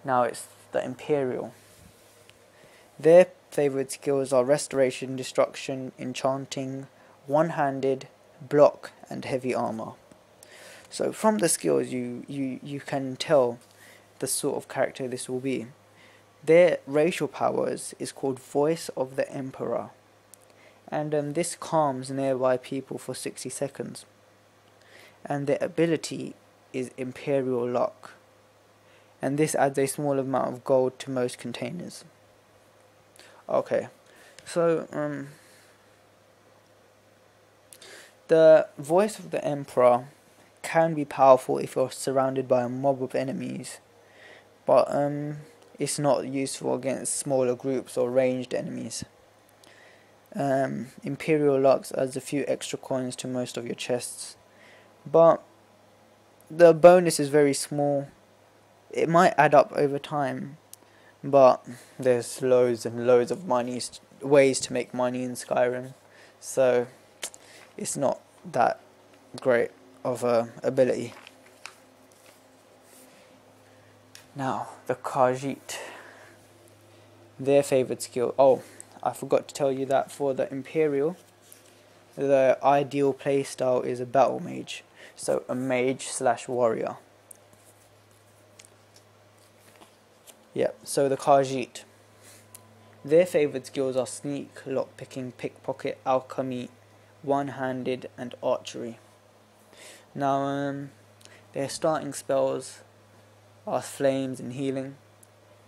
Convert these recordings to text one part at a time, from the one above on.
Now it's the Imperial. Their favourite skills are Restoration, Destruction, Enchanting, One-Handed, Block, and Heavy Armour. So from the skills you can tell the sort of character this will be. Their racial powers is called Voice of the Emperor, and this calms nearby people for 60 seconds. And their ability is Imperial Luck, and this adds a small amount of gold to most containers. Okay, so the Voice of the Emperor can be powerful if you're surrounded by a mob of enemies, but it's not useful against smaller groups or ranged enemies. Imperial Lux adds a few extra coins to most of your chests, but the bonus is very small. It might add up over time, but there's loads and loads of ways to make money in Skyrim, so it's not that great of a ability. Now, the Khajiit. Their favourite skill. Oh, I forgot to tell you that for the Imperial, the ideal playstyle is a battle mage. So a mage / warrior. Yep, so the Khajiit. Their favourite skills are Sneak, Lockpicking, Pickpocket, Alchemy, One-Handed, and Archery. Now, their starting spells are Flames and Healing.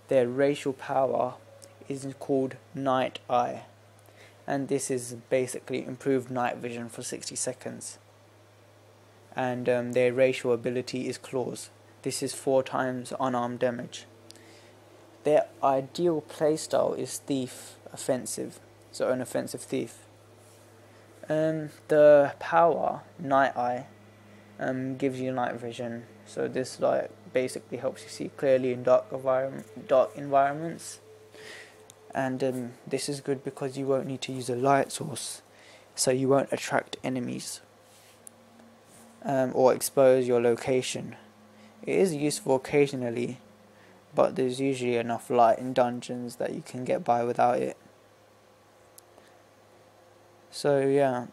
Their racial power is called Night Eye, and this is basically improved night vision for 60 seconds. And their racial ability is Claws. This is 4 times unarmed damage. Their ideal playstyle is Thief, Offensive, so an offensive thief. The power, Night Eye, gives you night vision, so this basically helps you see clearly in dark environments. And this is good because you won't need to use a light source, so you won't attract enemies or expose your location. It is useful occasionally, but there's usually enough light in dungeons that you can get by without it. So yeah,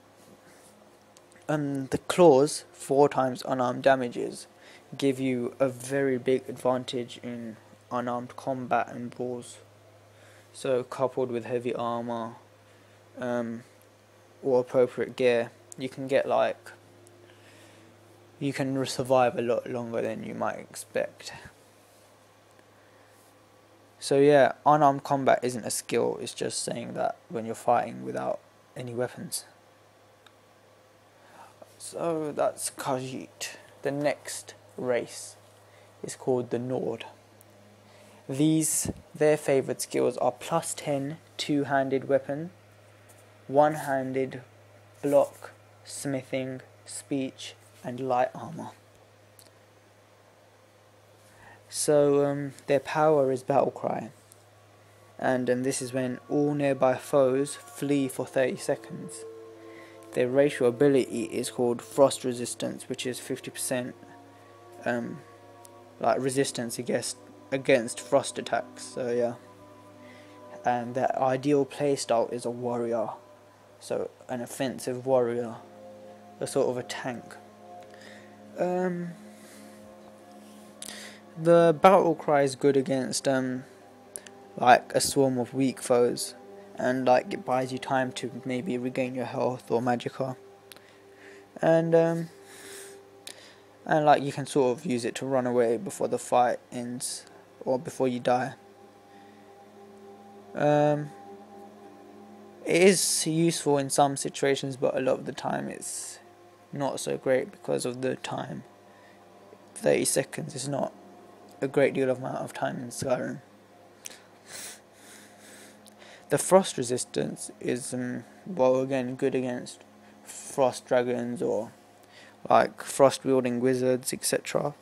the claws, 4 times unarmed damages, give you a very big advantage in unarmed combat and brawls. So coupled with heavy armor or appropriate gear, you can get you can survive a lot longer than you might expect. So yeah, unarmed combat isn't a skill, it's just saying that when you're fighting without any weapons. So that's Khajiit. The next race is called the Nord. Their favourite skills are +10 two-handed weapon, one-handed, block, smithing, speech, and light armor. So their power is battle cry, and this is when all nearby foes flee for 30 seconds. Their racial ability is called frost resistance, which is 50% resistance against frost attacks. So yeah, and their ideal playstyle is a warrior, so an offensive warrior, a sort of a tank. The battle cry is good against a swarm of weak foes, and it buys you time to maybe regain your health or magicka, and you can sort of use it to run away before the fight ends or before you die. It is useful in some situations, but a lot of the time it's not so great because of the time. 30 seconds is not a great deal amount of time in Skyrim. The frost resistance is again good against frost dragons or frost wielding wizards, etc.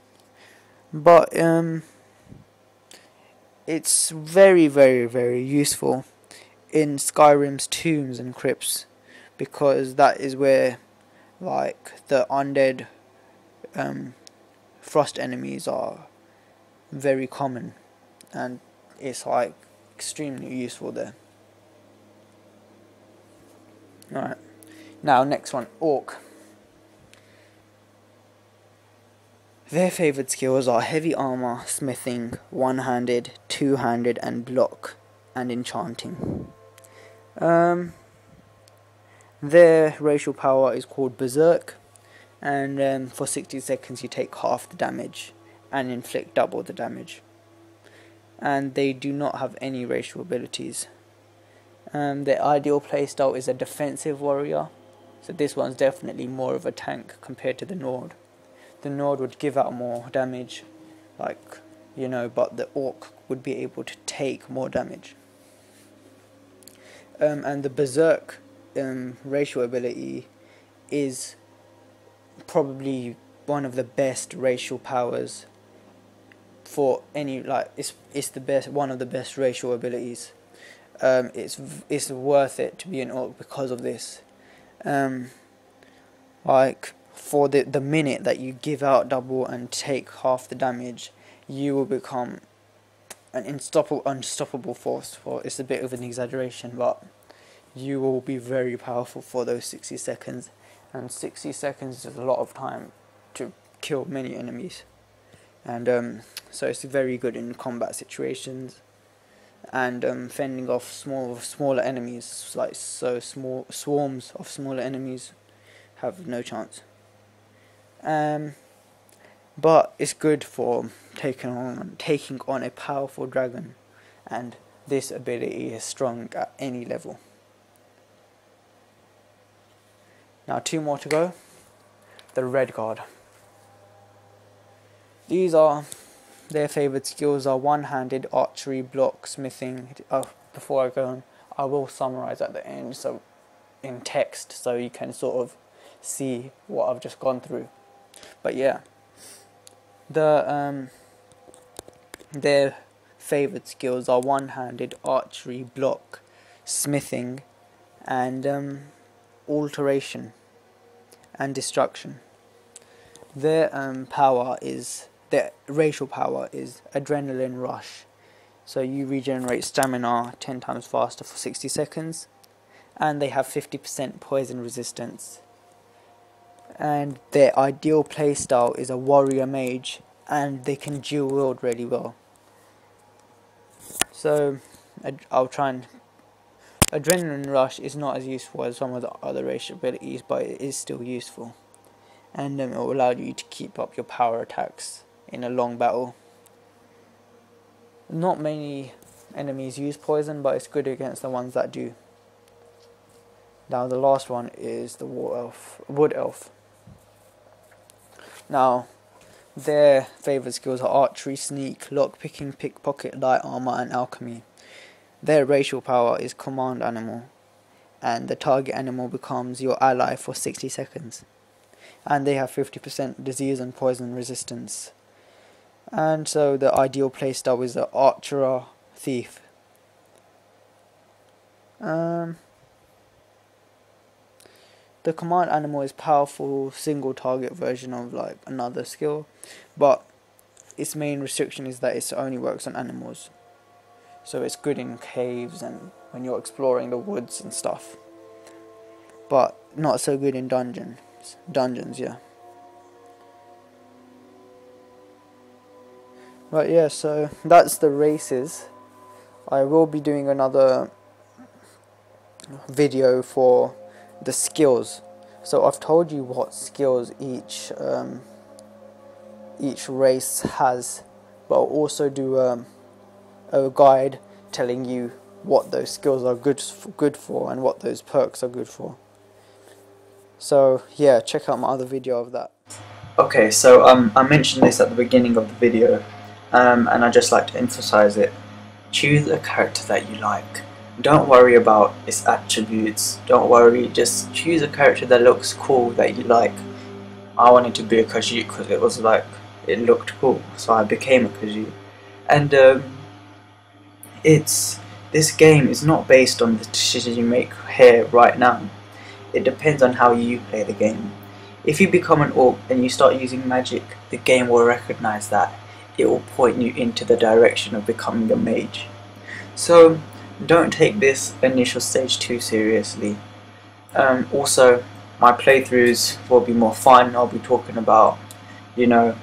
But it's very, very, very useful in Skyrim's tombs and crypts, because that is where the undead frost enemies are very common. and it's like extremely useful there. Alright, now next one, Orc. Their favoured skills are heavy armour, smithing, one-handed, two-handed, and block, and enchanting. Their racial power is called Berserk, and for 60 seconds you take half the damage and inflict double the damage. And they do not have any racial abilities. Their ideal playstyle is a defensive warrior, so this one's definitely more of a tank compared to the Nord. The Nord would give out more damage, like, you know, but the Orc would be able to take more damage. And the Berserk racial ability is probably one of the best racial powers for any, like, it's the best, one of the best racial abilities. It's worth it to be an Orc because of this. Like, for the minute that you give out double and take half the damage, you will become an unstoppable force. For it's a bit of an exaggeration, but you will be very powerful for those 60 seconds, and 60 seconds is a lot of time to kill many enemies. And so it's very good in combat situations and fending off smaller enemies, like so small swarms of smaller enemies have no chance. But it's good for taking on a powerful dragon, and this ability is strong at any level. Now 2 more to go. The Red Guard. Their favoured skills are one-handed, archery, block, smithing. Before I go on, I will summarise at the end, so in text, so you can sort of see what I've just gone through. But yeah, their favoured skills are one-handed, archery, block, smithing, and alteration and destruction. Their racial power is adrenaline rush, so you regenerate stamina 10 times faster for 60 seconds, and they have 50% poison resistance. And their ideal playstyle is a warrior mage, and they can dual wield really well. So I'll try and... Adrenaline rush is not as useful as some of the other racial abilities, but it is still useful, and it will allow you to keep up your power attacks in a long battle. Not many enemies use poison, but it's good against the ones that do. Now the last one is the wood elf. Now, their favoured skills are archery, sneak, lockpicking, pickpocket, light armour, and alchemy. Their racial power is command animal, and the target animal becomes your ally for 60 seconds. And they have 50% disease and poison resistance. And so the ideal playstyle is the archer thief. The command animal is powerful single target version of like another skill, but its main restriction is that it only works on animals. So it's good in caves and when you're exploring the woods and stuff, but not so good in dungeons, yeah. But yeah, so that's the races. I will be doing another video for the skills. So I've told you what skills each race has, but I'll also do a guide telling you what those skills are good for and what those perks are good for. So yeah, check out my other video of that. Okay, so I mentioned this at the beginning of the video, and I just like to emphasize it. Choose a character that you like. Don't worry about its attributes. Don't worry, just choose a character that looks cool, that you like. I wanted to be a Khajiit because it was like, it looked cool, so I became a Khajiit. And this game is not based on the decisions you make here right now. It depends on how you play the game. If you become an orc and you start using magic, the game will recognize that. it will point you into the direction of becoming a mage. So don't take this initial stage too seriously. Also, my playthroughs will be more fun. I'll be talking about, you know,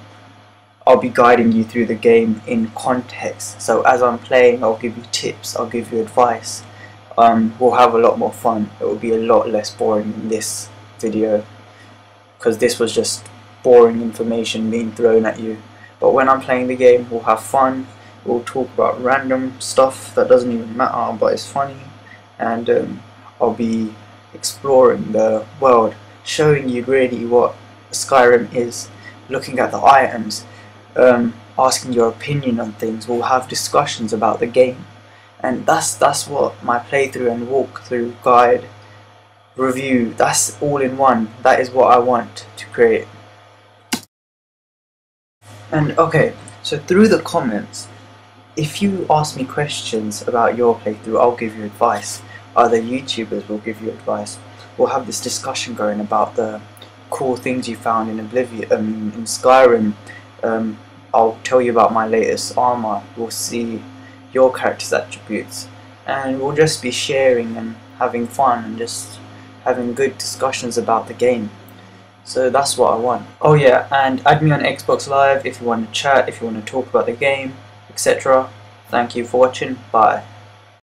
I'll be guiding you through the game in context. So as I'm playing, I'll give you tips, I'll give you advice. We'll have a lot more fun. It will be a lot less boring in this video, because this was just boring information being thrown at you. But when I'm playing the game, we'll have fun. We'll talk about random stuff that doesn't even matter, but it's funny. And I'll be exploring the world, showing you really what Skyrim is, looking at the items, asking your opinion on things. We'll have discussions about the game, and that's what my playthrough and walkthrough, guide, review, that's all in one. That is what I want to create. And okay, so through the comments, if you ask me questions about your playthrough, I'll give you advice. Other YouTubers will give you advice. We'll have this discussion going about the cool things you found in in Skyrim. I'll tell you about my latest armor. We'll see your character's attributes, and we'll just be sharing and having fun and just having good discussions about the game. So that's what I want. Oh yeah, and add me on Xbox Live if you want to chat, if you want to talk about the game, etc. Thank you for watching. Bye.